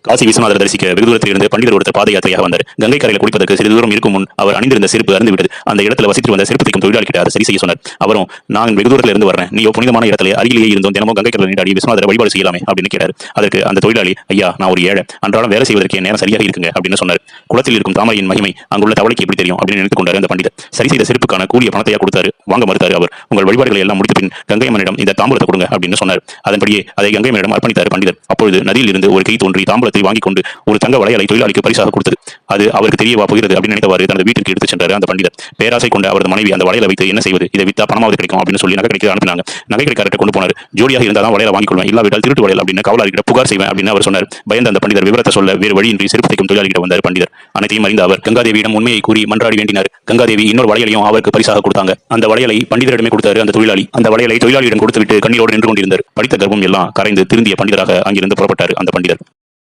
காசி விஸ்வநாதர் தரிசிக்க வெகு தூரத்தில் இருந்து பண்டிதர் ஒருத்தர் பாத யாத்திரையாக வந்தார். கங்கை கரையில் குளிப்பதற்கு சிறிது தூரம் இருக்கும் முன் அவர் அணிந்திருந்த செருப்பு அருந்து விட்டது. அந்த இடத்துல வசித்து வந்த செருப்பு தைக்கும் தொழிலாளி கிட்ட அதை சரி செய்ய சொன்னார். அவரும், நான் வெகு தூரத்தில் இருந்து வரேன், நீயோ புனிதமான இடத்துல அருகிலேயே இருந்தும் தினமும் கங்கை கரையில் நீராடி விஸ்வநாதரை வழிபாடு செய்யலாமே அப்படின்னு கேட்டார். அதற்கு அந்த தொழிலாளி, ஐயா, நான் ஒரு ஏழை, அன்றாடம் வேலை செய்வதற்கு என் நேரம் சரியாக இருக்குங்க அப்படின்னு சொன்னார். குளத்தில் இருக்கும் தாமரையின் மகிமை அங்குள்ள தவளைக்கு எப்படி தெரியும் அப்படின்னு நினைத்துக் கொண்டார் அந்த பண்டிதர். சரி செய்த செருப்புக்கான கூலிய பணத்தையா கொடுத்தாரு. வாங்க மறுத்தாரு அவர். உங்கள் வழிபாடுகளை எல்லாம் முடித்த பின் கங்கை மன்னிடம் இந்த தாம்பூலத்தை கொடுங்க அப்படின்னு சொன்னார். அதன்படியே அதை கங்கை மன்னிடம் அர்ப்பணித்தார் பண்டிதர். அப்பொழுது நதியில் இருந்து ஒரு கை தோன்றி தாம்பூலத்தை வாங்கிக் கொண்டு ஒரு தங்க வளையலை தொழிலாளிக்கு பரிசாக கொடுத்தது. அது அவருக்கு தெரியவா போகிறது அப்படின்னு நினைத்தவாறு தனது வீட்டிற்கு எடுத்துச் சென்றார் அந்த பண்டிதர். பேராசை கொண்ட அவரது மனைவி அந்த வளையலை வைத்து என்ன செய்வது, இதை வித்தா பணமாவது கிடைக்கும் அப்படின்னு சொல்லி நகை கடைக்கு அனுப்பினாங்க. நகை கடைக்காரர்கிட்ட கொண்டு போனார். ஜோடியாக இருந்தாதான் வளையலை வாங்கிக் கொள்வேன், இல்லாவிட்டால் திருட்டு வளையல் அப்படின்னு காவலாளிகிட்ட புகார் செய்வேன் அப்படின்னு அவர் சொன்னார். பயந்த அந்த பண்டிதர் விவரத்தை சொல்ல வேறு வழியின்றி செருப்பு தைக்கும் தொழிலாளிகிட்ட வந்தார் பண்டிதர். அனைத்தையும் அறிந்த அவர் கங்காதேவியிடம் உண்மையை கூறி மன்றாடி வேண்டினார். கங்காதேவி இன்னொரு வளையலையும் அவருக்கு பரிசாக கொடுத்தாங்க. அந்த வளையலை பண்டிதரிடமே கொடுத்தாரு அந்த தொழிலாளி. அந்த வளையலை தொழிலாளியிடம் கொடுத்துவிட்டு கண்ணீரோடு நின்று கொண்டிருந்தார். படித்த கர்ப்பம் எல்லாம் கரைந்து திருந்திய பண்டிதராக அங்கிருந்து புறப்பட்டார் அந்த பண்டிதர்.